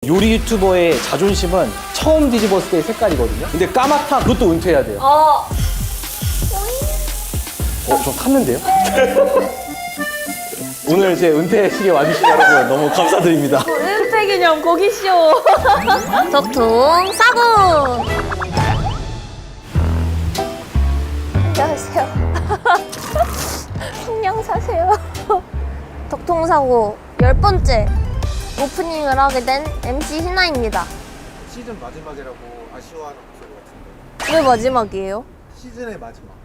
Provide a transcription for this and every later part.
요리 유튜버의 자존심은 처음 뒤집었을 때의 색깔이거든요. 근데 까맣다, 그것도 은퇴해야 돼요. 좀 탔는데요? 오늘 제 은퇴식에 와주신 여러분 너무 감사드립니다. 은퇴 기념 고기쇼. 덕통사고. 안녕하세요. 신경 사세요. 덕통사고 10번째 오프닝을 하게 된 MC 희나입니다. 시즌 마지막이라고 아쉬워하는 목소리 같은데. 왜 마지막이에요? 시즌의 마지막.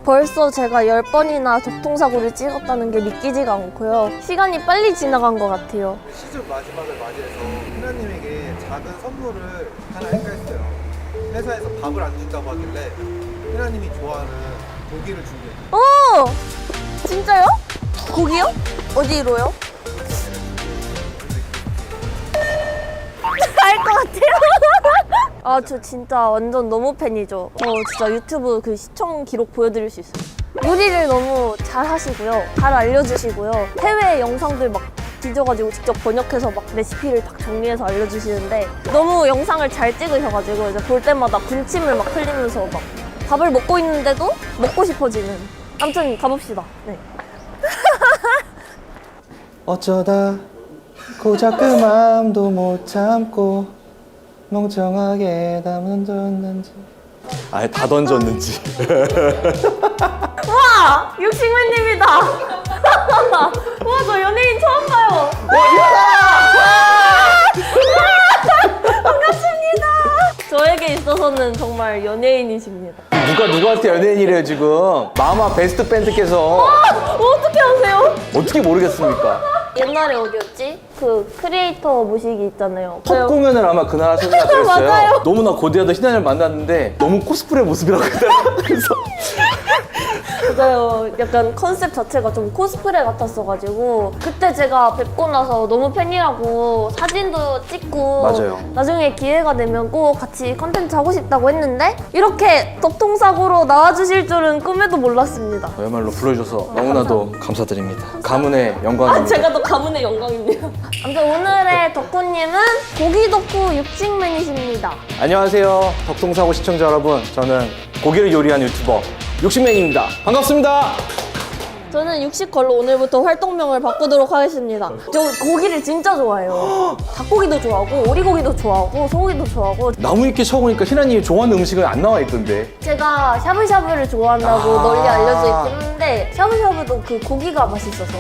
벌써 제가 10번이나 덕통사고를 찍었다는 게 믿기지가 않고요. 시간이 빨리 지나간 것 같아요. 시즌 마지막을 맞이해서 희나님에게 작은 선물을 하나 할까 했어요. 회사에서 밥을 안 준다고 하길래 희나님이 좋아하는 고기를 준비했어요. 오! 진짜요? 고기요? 어디로요? 알 것 같아요. 아, 저 진짜 완전 너무 팬이죠. 저 진짜 유튜브 그 시청 기록 보여드릴 수 있어요. 요리를 너무 잘 하시고요. 잘 알려주시고요. 해외 영상들 막 뒤져가지고 직접 번역해서 막 레시피를 딱 정리해서 알려주시는데 너무 영상을 잘 찍으셔가지고 이제 볼 때마다 군침을 막 흘리면서 막 밥을 먹고 있는데도 먹고 싶어지는. 아무튼 가봅시다. 네. 어쩌다 고작 그 맘도 못 참고 멍청하게 다 던졌는지. 아예 다 던졌는지. 와! 육식맨님이다! 와, 저 연예인 처음 봐요! 반갑습니다! 저에게 있어서는 정말 연예인이십니다. 누가 누구한테 연예인이래요 지금. 마마 베스트 밴드께서. 어떻게 아세요? 어떻게 모르겠습니까? 옛날에 어디였지? 그 크리에이터 모시기 있잖아요. 첫 공연을 아마 그날 하셨나 그랬어요. 맞아요. 너무나 고대하던 희나를 만났는데 너무 코스프레 모습이라고 했더라고요. 그래서 맞아요. 약간 컨셉 자체가 좀 코스프레 같았어가지고 그때 제가 뵙고 나서 너무 팬이라고 사진도 찍고 맞아요. 나중에 기회가 되면 꼭 같이 컨텐츠 하고 싶다고 했는데 이렇게 덕통사고로 나와주실 줄은 꿈에도 몰랐습니다. 그야말로 불러주셔서 너무나도 감사드립니다. 가문의 영광입니다. 제가 더 가문의 영광입니다. 아무튼 오늘의 덕후님은 고기 덕후 육식맨이십니다. 안녕하세요 덕통사고 시청자 여러분, 저는 고기를 요리하는 유튜버 육식맨입니다. 반갑습니다. 저는 육식걸로 오늘부터 활동명을 바꾸도록 하겠습니다. 저 고기를 진짜 좋아해요. 닭고기도 좋아하고 오리고기도 좋아하고 소고기도 좋아하고 나무위키 쳐보니까 희나님이 좋아하는 음식은 안 나와 있던데. 제가 샤브샤브를 좋아한다고 아. 널리 알려져 있긴 한데 샤브샤브도 그 고기가 맛있어서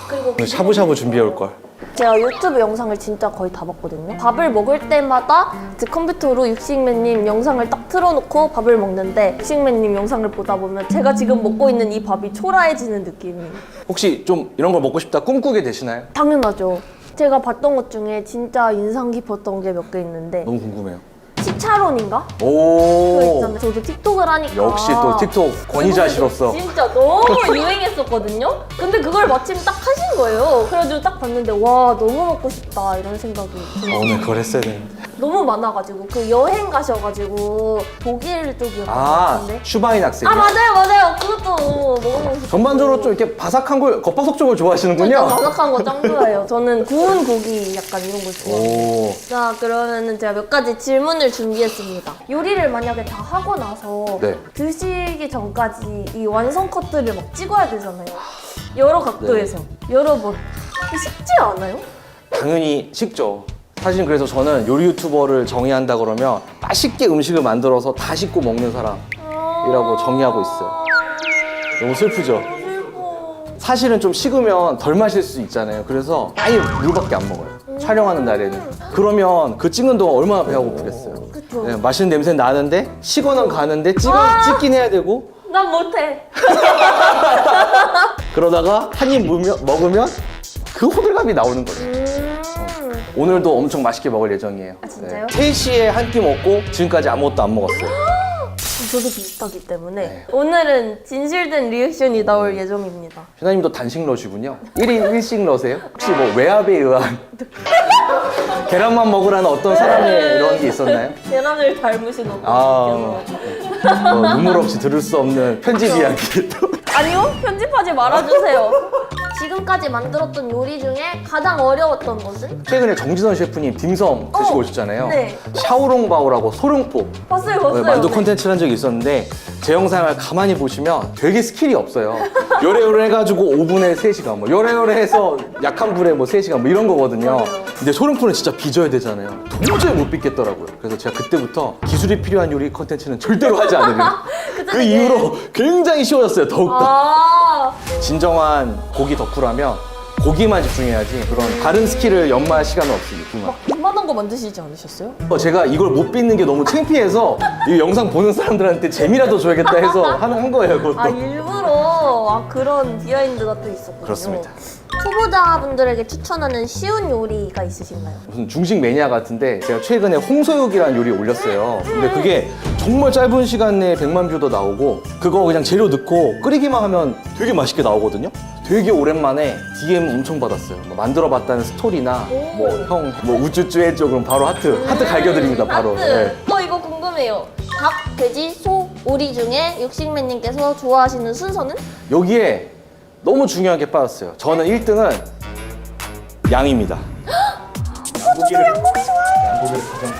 그리고 오늘 샤브샤브 준비해 올걸. 제가 유튜브 영상을 진짜 거의 다 봤거든요. 밥을 먹을 때마다 제 컴퓨터로 육식맨님 영상을 딱 틀어놓고 밥을 먹는데 육식맨님 영상을 보다 보면 제가 지금 먹고 있는 이 밥이 초라해지는 느낌이. 혹시 좀 이런 걸 먹고 싶다 꿈꾸게 되시나요? 당연하죠. 제가 봤던 것 중에 진짜 인상 깊었던 게 몇 개 있는데 너무 궁금해요. 시차론인가? 그거 오, 있잖아요. 저도 틱톡을 하니까 역시 또 틱톡 권위자시로서. 진짜 너무 유행했었거든요? 근데 그걸 마침 딱 하신 거예요. 그래가지고 딱 봤는데 와 너무 먹고 싶다 이런 생각이 들었어요. 오늘 그걸 했어야 되는데. 너무 많아가지고 그 여행 가셔가지고 독일 쪽이었던 것 아, 같은데 슈바인 학생. 아 맞아요 그것도 먹어보고 싶어요. 전반적으로 좀 이렇게 바삭한 걸, 겉바속 쪽을 진짜 좋아하시는군요. 바삭한 거 짱 좋아해요. 저는 구운 고기 약간 이런 걸 좋아해요. 오, 자 그러면은 제가 몇 가지 질문을 준비했습니다. 요리를 만약에 다 하고 나서 네. 드시기 전까지 이 완성 컷들을 막 찍어야 되잖아요. 여러 각도에서 여러 번. 쉽지 않아요? 당연히 식죠. 사실 그래서 저는 요리 유튜버를 정의한다 그러면 맛있게 음식을 만들어서 다 식고 먹는 사람이라고 정의하고 있어요. 너무 슬프죠? 사실은 좀 식으면 덜 마실 수 있잖아요. 그래서 아예 물밖에 안 먹어요. 촬영하는 날에는. 그러면 그 찍는 동안 얼마나 배가 고프겠어요. 그쵸. 네, 맛있는 냄새 나는데 식어는 가는데 찍긴 해야 되고 난 못해. 그러다가 한 입 먹으면 그 호들갑이 나오는 거예요. 오늘도 엄청 맛있게 먹을 예정이에요. 아, 진짜요? 3시에 한 끼 먹고 지금까지 아무것도 안 먹었어요. 저도 비슷하기 때문에 네. 오늘은 진실된 리액션이 나올 예정입니다. 휘나님도 단식 러시군요. 1인 1식 러세요? 혹시 뭐 외압에 의한 계란만 먹으라는 어떤 사람의 이런 게 있었나요? 계란을 닮으신 어떤 아, 분께서 눈물 없이 들을 수 없는 편집 이야기. 아니요 편집하지 말아주세요. 지금까지 만들었던 요리 중에 가장 어려웠던 것은? 최근에 정진원 셰프님 딤섬 드시고 오셨잖아요. 네. 샤오롱바오라고 소룡포 봤어요. 만두 콘텐츠를 한 적이 있었는데 제 영상을 가만히 보시면 되게 스킬이 없어요. 요래요래 해가지고 오븐에 3시간, 뭐 요래요래 해서 약한 불에 뭐 3시간 뭐 이런 거거든요. 맞아요. 근데 소룡포는 진짜 빚어야 되잖아요. 도저히 못 빚겠더라고요. 그래서 제가 그때부터 기술이 필요한 요리 콘텐츠는 절대로 하지 않으려. 그 이후로 굉장히 쉬워졌어요. 더욱더. 아, 진정한 고기 덕후라면 고기만 집중해야지 그런 다른 스킬을 연마할 시간은 없습니다. 웬만한 거 만드시지 않으셨어요? 제가 이걸 못 빚는 게 너무 창피해서 이 영상 보는 사람들한테 재미라도 줘야겠다 해서 한 거예요, 그것도. 아, 일부러 그런 비하인드가 또 있었군요. 그렇습니다. 초보자분들에게 추천하는 쉬운 요리가 있으신가요? 무슨 중식 매니아 같은데 제가 최근에 홍소육이라는 요리 올렸어요. 근데 그게 정말 짧은 시간 내에 100만 뷰도 나오고 그거 그냥 재료 넣고 끓이기만 하면 되게 맛있게 나오거든요. 되게 오랜만에 DM 엄청 받았어요. 뭐 만들어봤다는 스토리나 뭐 형 뭐 우쭈쭈 해줘 그럼 바로 하트 갈겨드립니다 바로. 하트. 네. 이거 궁금해요. 닭, 돼지, 소, 오리 중에 육식맨님께서 좋아하시는 순서는? 여기에 너무 중요한 게 빠졌어요. 저는 1등은 양입니다.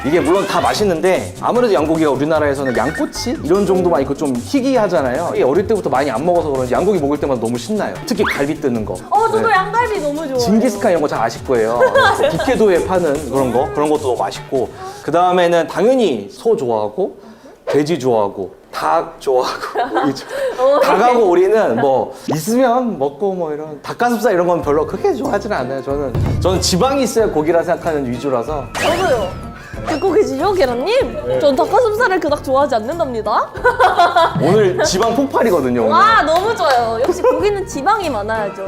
이게 물론 다 맛있는데 아무래도 양고기가 우리나라에서는 양꼬치 이런 정도만 있고 좀 희귀하잖아요. 이게 어릴 때부터 많이 안 먹어서 그런지 양고기 먹을 때마다 너무 신나요. 특히 갈비 뜨는 거. 저도 네. 양갈비 너무 좋아해요. 징기스칸 이런 거 잘 아실 거예요. 북해도에 파는 그런 것도 너무 맛있고 그 다음에는 당연히 소 좋아하고 돼지 좋아하고 닭 좋아하고 오리 닭하고 오리는 뭐 있으면 먹고 뭐 이런 닭가슴살 이런 건 별로 그렇게 좋아하지는 않아요. 저는 지방이 있어야 고기라 생각하는 위주라서. 저도요. 듣고 계시죠, 계란님? 전 닭가슴살을 그닥 좋아하지 않는답니다. 오늘 지방 폭발이거든요. 오늘. 와, 너무 좋아요. 역시 고기는 지방이 많아야죠.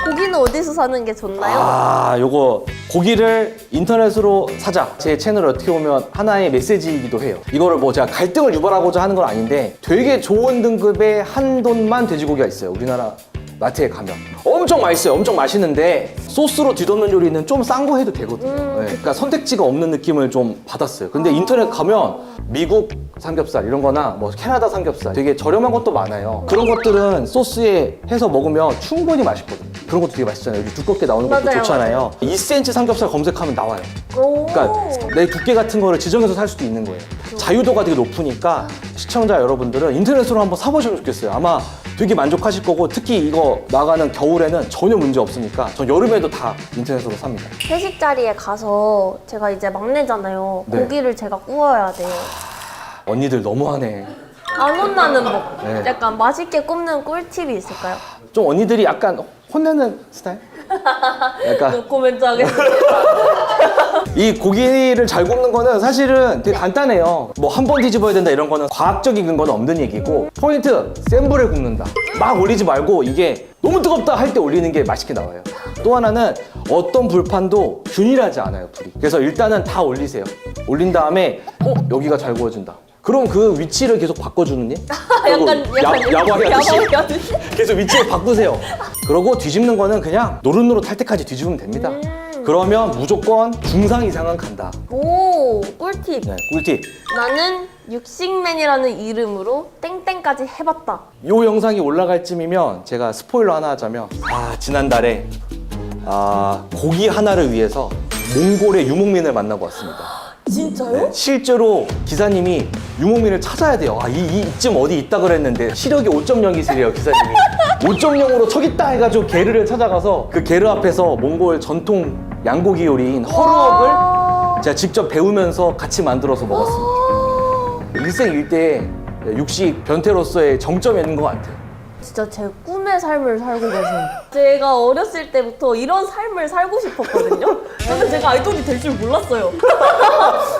고기는 어디서 사는 게 좋나요? 요거 고기를 인터넷으로 사자. 제 채널을 어떻게 보면 하나의 메시지이기도 해요. 이거를 뭐 제가 갈등을 유발하고자 하는 건 아닌데 되게 좋은 등급의 한돈만 돼지고기가 있어요. 우리나라 마트에 가면 엄청 맛있어요. 엄청 맛있는데 소스로 뒤덮는 요리는 좀 싼 거 해도 되거든요. 네, 그러니까 선택지가 없는 느낌을 좀 받았어요. 근데 인터넷 가면 미국 삼겹살 이런 거나 뭐 캐나다 삼겹살 되게 저렴한 것도 많아요. 그런 것들은 소스에 해서 먹으면 충분히 맛있거든요. 그런 것도 되게 맛있잖아요. 여기 두껍게 나오는 것도 맞아요, 좋잖아요. 2cm 삼겹살 검색하면 나와요. 오. 그러니까 내 두께 같은 거를 지정해서 살 수도 있는 거예요. 자유도가 되게 높으니까 시청자 여러분들은 인터넷으로 한번 사보시면 좋겠어요. 아마 되게 만족하실 거고 특히 이거 나가는 겨울에는 전혀 문제 없으니까 전 여름에도 다 인터넷으로 삽니다. 회식 자리에 가서 제가 이제 막내잖아요. 네. 고기를 제가 구워야 돼요. 언니들 너무하네. 안 혼나는 법. 네. 약간 맛있게 굽는 꿀팁이 있을까요? 좀 언니들이 약간 혼내는 스타일? 약간 노코멘트 하겠습니다. 이 고기를 잘 굽는 거는 사실은 되게 간단해요. 뭐 한 번 뒤집어야 된다 이런 거는 과학적인 근거는 없는 얘기고 포인트 센 불에 굽는다. 막 올리지 말고 이게 너무 뜨겁다 할 때 올리는 게 맛있게 나와요. 또 하나는 어떤 불판도 균일하지 않아요, 불이. 그래서 일단은 다 올리세요. 올린 다음에 여기가 잘 구워진다. 그럼 그 위치를 계속 바꿔주는 일? 야구하듯이 야구하듯이? 계속 위치를 바꾸세요. 그러고 뒤집는 거는 그냥 노릇노릇 할 때까지 뒤집으면 됩니다. 그러면 무조건 중상 이상은 간다. 오, 꿀팁. 네, 꿀팁. 나는 육식맨이라는 이름으로 땡땡까지 해봤다. 이 영상이 올라갈 쯤이면 제가 스포일러 하나 하자면 지난달에 고기 하나를 위해서 몽골의 유목민을 만나고 왔습니다. 진짜요? 네, 실제로 기사님이 유목민을 찾아야 돼요. 이쯤 어디 있다 그랬는데 시력이 5.0이시래요, 기사님이. 5.0으로 저기 있다 해가지고 게르를 찾아가서 그 게르 앞에서 몽골 전통 양고기 요리인 허르옥을 제가 직접 배우면서 같이 만들어서 먹었습니다. 일생일대의 육식 변태로서의 정점이 있는 것 같아요. 진짜 제 꿈의 삶을 살고 계세요. 제가 어렸을 때부터 이런 삶을 살고 싶었거든요. 근데 제가 아이돌이 될 줄 몰랐어요.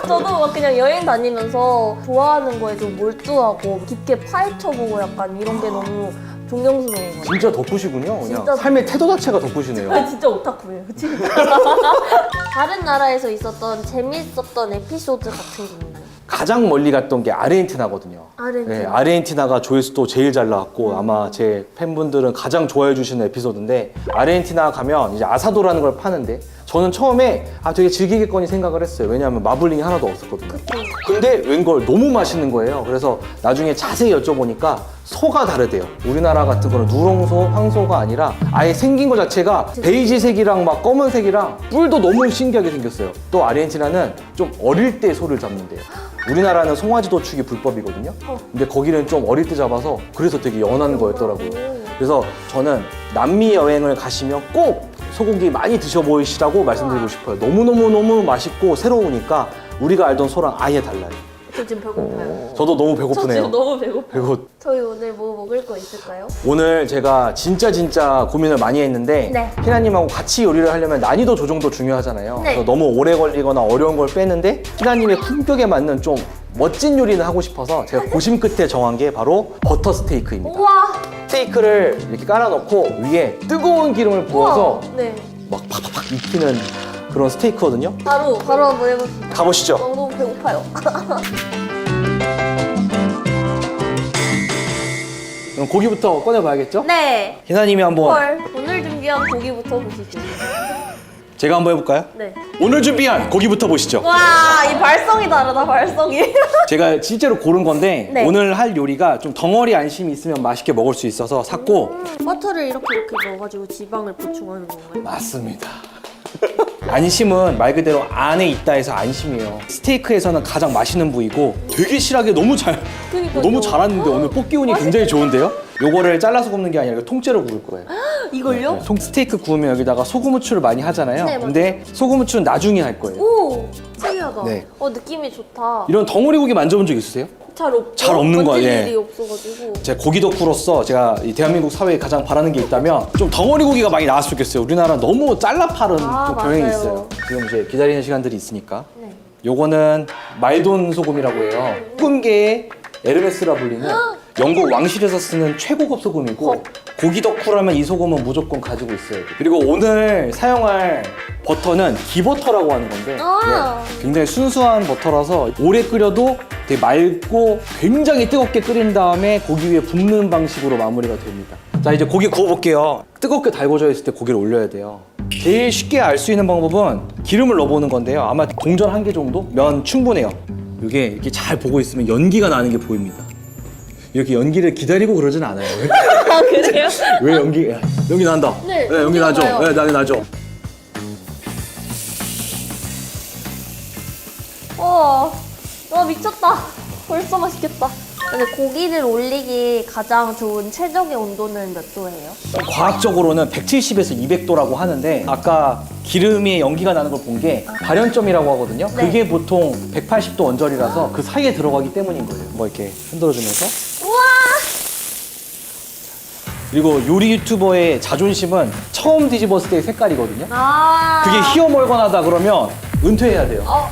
저도 막 그냥 여행 다니면서 좋아하는 거에 좀 몰두하고 깊게 파헤쳐보고 약간 이런 게 너무 존경스러운 거예요. 진짜 덕후시군요. 그냥 진짜 삶의 태도 자체가 덕후시네요. 진짜 오타쿠예요. 진짜. 다른 나라에서 있었던 재밌었던 에피소드 같은 게 있나요? 가장 멀리 갔던 게 아르헨티나거든요. 아르헨티나. 네, 아르헨티나가 조회수도 제일 잘 나왔고 아마 제 팬분들은 가장 좋아해 주시는 에피소드인데 아르헨티나 가면 이제 아사도라는 걸 파는데 저는 처음에 되게 즐기겠거니 생각을 했어요. 왜냐하면 마블링이 하나도 없었거든요. 근데 웬걸 너무 맛있는 거예요. 그래서 나중에 자세히 여쭤보니까 소가 다르대요. 우리나라 같은 거는 누렁소, 황소가 아니라 아예 생긴 것 자체가 베이지색이랑 막 검은색이랑 뿔도 너무 신기하게 생겼어요. 또 아르헨티나는 좀 어릴 때 소를 잡는데요. 우리나라는 송아지 도축이 불법이거든요. 근데 거기는 좀 어릴 때 잡아서 그래서 되게 연한 거였더라고요. 그래서 저는 남미 여행을 가시면 꼭 소고기 많이 드셔보시라고 말씀드리고 싶어요. 너무너무 맛있고 새로우니까 우리가 알던 소랑 아예 달라요. 저 지금 배고파요. 저도 너무 저 배고프네요. 지금 너무 배고파요. 배고 저희 오늘 뭐 먹을 거 있을까요? 오늘 제가 진짜 고민을 많이 했는데 네. 희나님하고 같이 요리를 하려면 난이도 조정도 중요하잖아요. 네. 그래서 너무 오래 걸리거나 어려운 걸 빼는데 희나님의 품격에 맞는 좀 멋진 요리는 하고 싶어서 제가 고심 끝에 정한 게 바로 버터 스테이크입니다. 우와! 스테이크를 이렇게 깔아놓고 위에 뜨거운 기름을 부어서 우와. 네. 막 팍팍팍 익히는 그런 스테이크거든요. 바로 한번 해봅시다. 가보시죠. 너무 배고파요. 그럼 고기부터 꺼내봐야겠죠? 네. 희나님이 한번 헐. 오늘 준비한 고기부터 보시죠. 제가 한번 해볼까요? 네. 오늘 준비한 고기부터 보시죠. 와, 이 발성이 다르다, 발성이. 제가 실제로 고른 건데 네. 오늘 할 요리가 좀 덩어리 안심이 있으면 맛있게 먹을 수 있어서 샀고 버터를 이렇게 넣어가지고 지방을 보충하는 건가요? 맞습니다. 안심은 말 그대로 안에 있다 해서 안심이에요. 스테이크에서는 가장 맛있는 부위고 되게 실하게 너무 그러니까요. 너무 잘하는데 오늘 뽑기 운이 굉장히 좋은데요? 요거를 잘라서 굽는 게 아니라 이거 통째로 구울 거예요. 이걸요? 통 스테이크 구우면 여기다가 소금 후추를 많이 하잖아요. 네, 맞아요. 근데 소금 후추는 나중에 할 거예요. 오! 특이하다. 네. 느낌이 좋다. 이런 덩어리 고기 만져본 적 있으세요? 잘 없죠? 잘 없는 거예요, 만질 예. 일이 없어가지고. 제가 고기 덕후로서 제가 이 대한민국 사회에 가장 바라는 게 있다면 좀 덩어리 고기가 많이 나왔으면 좋겠어요. 우리나라 너무 잘라 파는 좀 경향이 맞아요. 있어요. 지금 이제 기다리는 시간들이 있으니까. 네. 요거는 말돈 소금이라고 해요. 소금계의 에르메스라 불리는 영국 왕실에서 쓰는 최고급 소금이고 고기 덕후라면 이 소금은 무조건 가지고 있어야 돼요. 그리고 오늘 사용할 버터는 기버터라고 하는 건데 아. 굉장히 순수한 버터라서 오래 끓여도 되게 맑고 굉장히 뜨겁게 끓인 다음에 고기 위에 붓는 방식으로 마무리가 됩니다. 자, 이제 고기 구워볼게요. 뜨겁게 달궈져 있을 때 고기를 올려야 돼요. 제일 쉽게 알 수 있는 방법은 기름을 넣어보는 건데요. 아마 동전 1개 정도면 충분해요. 이게 이렇게 잘 보고 있으면 연기가 나는 게 보입니다. 이렇게 연기를 기다리고 그러진 않아요. 아, 그래요? 왜 연기 난다. 네, 연기 연기가 나죠. 나요. 네, 나죠. 와, 미쳤다. 벌써 맛있겠다. 근데 고기를 올리기 가장 좋은 최적의 온도는 몇 도예요? 과학적으로는 170에서 200도라고 하는데 아까 기름에 연기가 나는 걸 본 게 발연점이라고 하거든요. 네. 그게 보통 180도 언저리라서 그 사이에 들어가기 때문인 거예요. 뭐 이렇게 흔들어주면서. 우와! 그리고 요리 유튜버의 자존심은 처음 뒤집었을 때의 색깔이거든요. 아. 그게 희어멀건하다 그러면 은퇴해야 돼요. 어.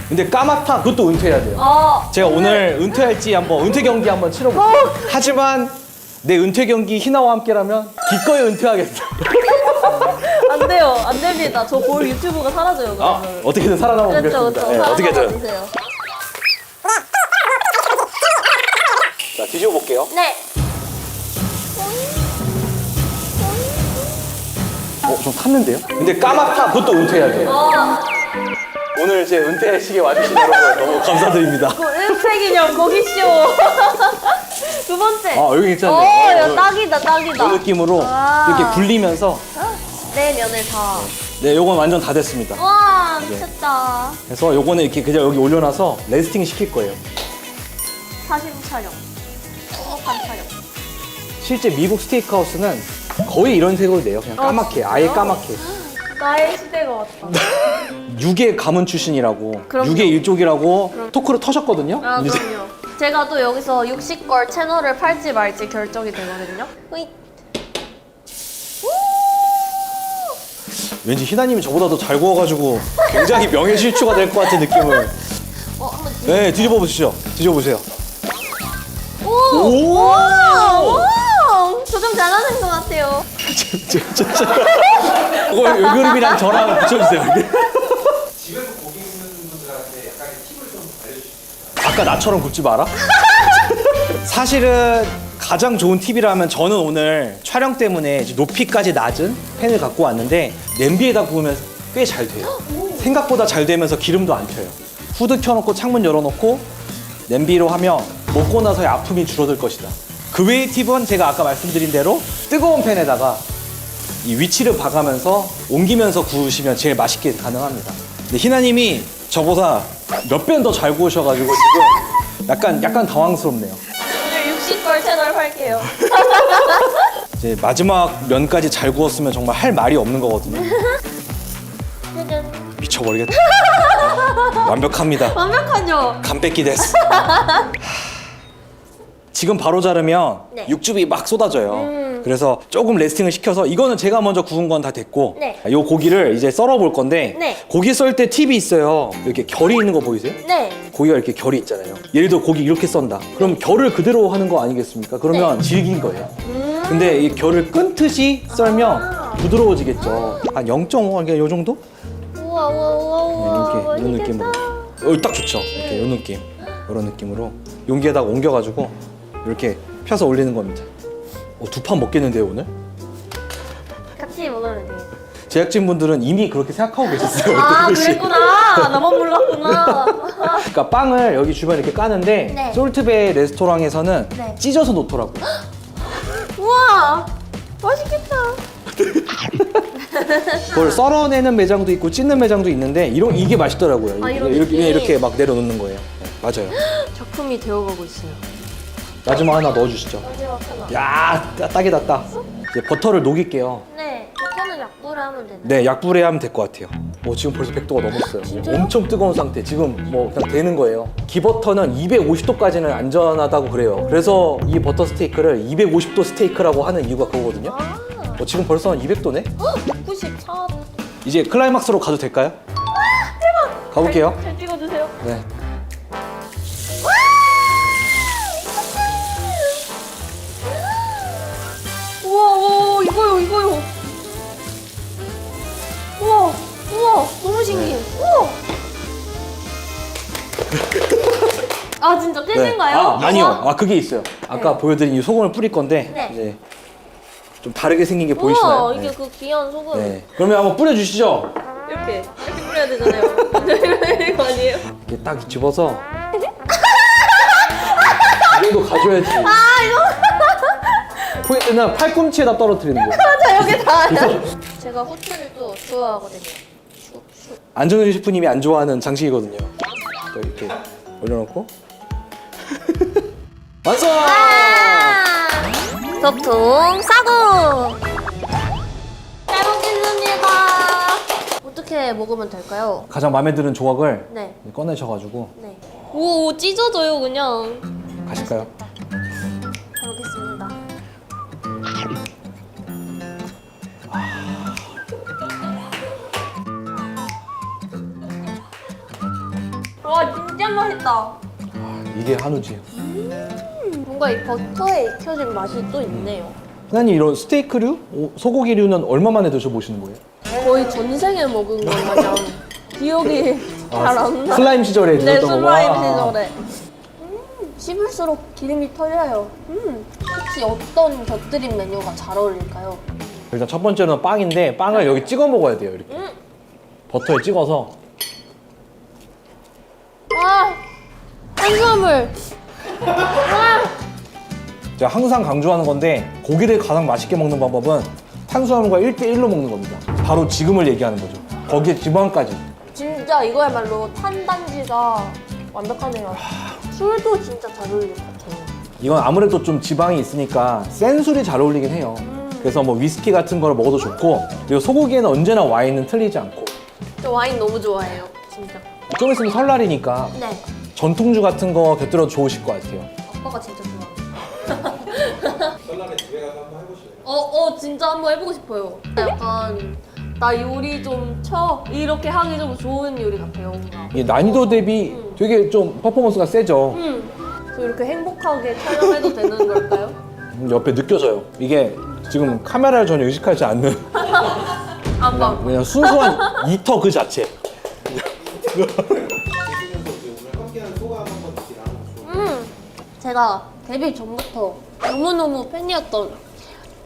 근데 까맣다 그것도 은퇴해야 돼요. 네. 제가 오늘 은퇴할지 한번 은퇴 경기 한번 치러볼게요. 하지만 내 은퇴 경기 희나와 함께라면 기꺼이 은퇴하겠다. 안 돼요. 안 됩니다. 저 볼 유튜브가 사라져요, 아, 그러면. 어떻게든 살아남아 그렇죠, 보겠습니다. 그렇죠. 네, 어떻게든. 주세요. 자, 뒤집어볼게요. 네. 좀 탔는데요? 근데 까맣다 그것도 은퇴해야 돼요. 오늘 제 은퇴식에 와주신 여러분 너무 감사드립니다. 은퇴 기념 고기쇼. 두 번째. 여기 괜찮네. 야, 딱이다, 딱이다. 이 느낌으로 아. 이렇게 불리면서 네, 면을 다. 네, 요건 완전 다 됐습니다. 와, 미쳤다. 그래서 요거는 이렇게 그냥 여기 올려놔서 레스팅 시킬 거예요. 사진 촬영. 행복한 촬영. 실제 미국 스테이크하우스는 거의 이런 색으로 내요. 그냥 까맣게, 아예 진짜요? 까맣게. 나의 시대가 왔다. 유괴 가문 출신이라고, 그럼요. 유괴 일족이라고 토크를 터셨거든요. 아, 이제 그럼요. 제가 또 여기서 60걸 채널을 팔지 말지 결정이 되거든요. 으이. 왠지 희나님이 저보다 더 잘 구워가지고 굉장히 명예실추가 될 것 같은 느낌을. 한번 네, 뒤집어 보시죠. 뒤집어 보세요. 오! 오! 와! 조정 잘하는 것 같아요. 그거 요 그림이랑 저랑 붙여주세요. 집에서 고기 굽는 분들한테 약간의 팁을 좀 알려주시죠. 아까 나처럼 굽지 마라? 사실은 가장 좋은 팁이라면 저는 오늘 촬영 때문에 이제 높이까지 낮은 팬을 갖고 왔는데 냄비에다 구우면 꽤 잘 돼요. 생각보다 잘 되면서 기름도 안 튀어요. 후드 켜놓고 창문 열어놓고 냄비로 하면 먹고 나서의 아픔이 줄어들 것이다. 그 외의 팁은 제가 아까 말씀드린 대로 뜨거운 팬에다가 이 위치를 봐가면서 옮기면서 구우시면 제일 맛있게 가능합니다. 근데 희나님이 저보다 몇 배는 더 잘 구우셔가지고 지금 약간 당황스럽네요. 오늘 60걸 채널 할게요. 이제 마지막 면까지 잘 구웠으면 정말 할 말이 없는 거거든요. 미쳐버리겠다. 완벽합니다. 완벽하죠? 간 뺏기 됐어. 지금 바로 자르면 네. 육즙이 막 쏟아져요. 그래서 조금 레스팅을 시켜서 이거는 제가 먼저 구운 건 다 됐고 네. 이 고기를 이제 썰어 볼 건데 네. 고기 썰 때 팁이 있어요. 이렇게 결이 있는 거 보이세요? 네. 고기가 이렇게 결이 있잖아요. 예를 들어 고기 이렇게 썬다. 그럼 결을 그대로 하는 거 아니겠습니까? 그러면 질긴 거예요. 근데 이 결을 끊듯이 썰면 부드러워지겠죠. 한 0.5, 이게 요 정도? 우와 우와 우와 우와. 이렇게 이런 느낌으로. 딱 좋죠. 이렇게 이런 느낌, 이런 느낌으로 용기에다가 옮겨가지고 이렇게 펴서 올리는 겁니다. 두 판 먹겠는데요 오늘? 같이 먹으면 되겠다. 제작진분들은 이미 그렇게 생각하고 계셨어요. 아 어떤 듯이. 그랬구나. 나만 몰랐구나. 그러니까 빵을 여기 주변에 이렇게 까는데 네. 솔트베 레스토랑에서는 네. 찢어서 놓더라고요. 우와 맛있겠다. 그걸 썰어내는 매장도 있고 찢는 매장도 있는데 이게 맛있더라고요. 아, 이런 이렇게, 느낌? 이렇게 막 내려놓는 거예요. 맞아요. 작품이 되어가고 있어요. 마지막 하나 넣어주시죠. 야, 딱이다 딱. 이제 버터를 녹일게요. 네. 버터는 약불에 하면 되나요? 네, 약불에 하면 될 것 같아요. 지금 벌써 100도가 넘었어요. 엄청 뜨거운 상태. 지금 뭐 그냥 되는 거예요. 기버터는 250도까지는 안전하다고 그래요. 그래서 이 버터 스테이크를 250도 스테이크라고 하는 이유가 그거거든요. 지금 벌써 한 200도네? 194. 이제 클라이막스로 가도 될까요? 대박! 가볼게요. 잘 찍어주세요. 네. 우와, 우와, 이거요. 우와, 너무 신기해. 우와. 아, 진짜 깨진가요? 아니요. 그게 있어요. 아까 보여드린 이 소금을 뿌릴 건데 네. 이제 좀 다르게 생긴 게 보이시나요? 우와, 이게 네. 그 귀한 소금. 네. 그러면 한번 뿌려주시죠. 이렇게 뿌려야 되잖아요. 이거 아니에요? 이렇게 딱 집어서 이 정도 가져야지. 포인트는 팔꿈치에다 떨어뜨리는 거예요. 맞아, 여기 다. 제가 후추를 또 좋아하거든요. 슉슉. 안정현 셰프님이 안 좋아하는 장식이거든요. 또 이렇게 올려놓고 완성! 덕통 싸고. 잘 먹겠습니다. 어떻게 먹으면 될까요? 가장 마음에 드는 조각을 네. 꺼내셔가지고 네. 오, 찢어져요, 그냥. 가실까요? 잘 먹겠습니다. 와, 진짜 맛있다. 이게 한우지. 뭔가 이 버터에 익혀진 맛이 또 있네요. 하나님 이런 스테이크류, 소고기류는 얼마 만에 드셔보시는 거예요? 거의 전생에 먹은 것 마냥 기억이 잘 안 나. 슬라임 시절에 네, 드셨던 슬라임 거구나. 시절에. 씹을수록 기름이 털려요. 혹시 어떤 곁들임 메뉴가 잘 어울릴까요? 일단 첫 번째는 빵인데 빵을 여기 찍어 먹어야 돼요. 이렇게 버터에 찍어서. 아, 탄수화물. 아, 제가 항상 강조하는 건데 고기를 가장 맛있게 먹는 방법은 탄수화물과 1대1로 먹는 겁니다. 바로 지금을 얘기하는 거죠. 거기에 지방까지. 진짜 이거야말로 탄단지가 완벽하네요. 술도 진짜 잘 어울릴 것 같아요. 이건 아무래도 좀 지방이 있으니까 센 술이 잘 어울리긴 해요. 그래서 뭐 위스키 같은 걸 먹어도 좋고 그리고 소고기에는 언제나 와인은 틀리지 않고 저 와인 너무 좋아해요, 진짜. 좀 있으면 설날이니까 네, 전통주 같은 거 곁들여도 좋으실 것 같아요. 아빠가 진짜 좋아해요. 설날에 집에 가서 한번 해보실래요? 진짜 한번 해보고 싶어요. 약간 나 요리 좀 쳐 이렇게 하기 좀 좋은 요리 같아요, 뭔가. 이게 난이도 대비 되게 좀 퍼포먼스가 세죠. 저 이렇게 행복하게 촬영해도 되는 걸까요? 옆에 느껴져요. 이게 지금 카메라를 전혀 의식하지 않는 한번. 그냥 순수한 이터 그 자체. 드시면서 오늘 함께하는 소감 한번 이렇게 나눠주세요. 제가 데뷔 전부터 너무너무 팬이었던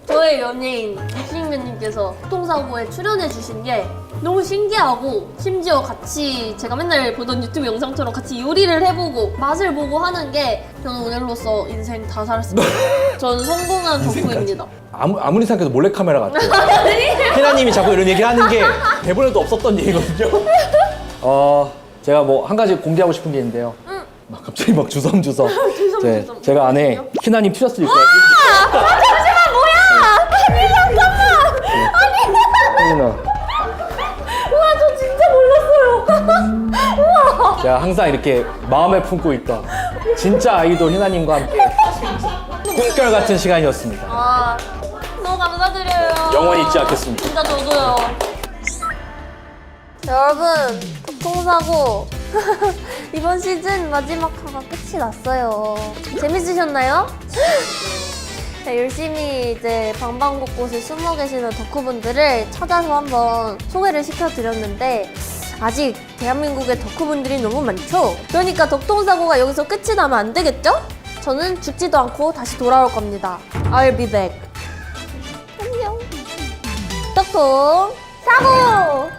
저의 연예인 이승민님께서 교통사고에 출연해 주신 게 너무 신기하고 심지어 같이 제가 맨날 보던 유튜브 영상처럼 같이 요리를 해보고 맛을 보고 하는 게 저는 오늘로써 인생 다 살았습니다. 저는 성공한 덕후입니다. 아무리 생각해도 몰래카메라 같아요. 희나님이 자꾸 이런 얘기 하는 게 대본에도 없었던 얘기거든요. 제가 뭐 한 가지 공개하고 싶은 게 있는데요. 막 갑자기 막 주섬주섬. 주섬주섬. 제가 안에 희나님 티셔츠 입고 잠시만 뭐야? 아니 잠깐만. 희나. 우와 저 진짜 몰랐어요. 우와. 제가 항상 이렇게 마음에 품고 있던 진짜 아이돌 희나님과 함께 꿈결 같은 시간이었습니다. 아 너무 감사드려요. 영원히 잊지 않겠습니다. 진짜 저도요. 여러분 교통사고 이번 시즌 마지막 화가 끝이 났어요. 재밌으셨나요? 네, 열심히 이제 방방곳곳에 숨어 계시는 덕후분들을 찾아서 한번 소개를 시켜드렸는데 아직 대한민국의 덕후분들이 너무 많죠? 그러니까 덕통사고가 여기서 끝이 나면 안 되겠죠? 저는 죽지도 않고 다시 돌아올 겁니다. I'll be back. 안녕. 덕통 사고!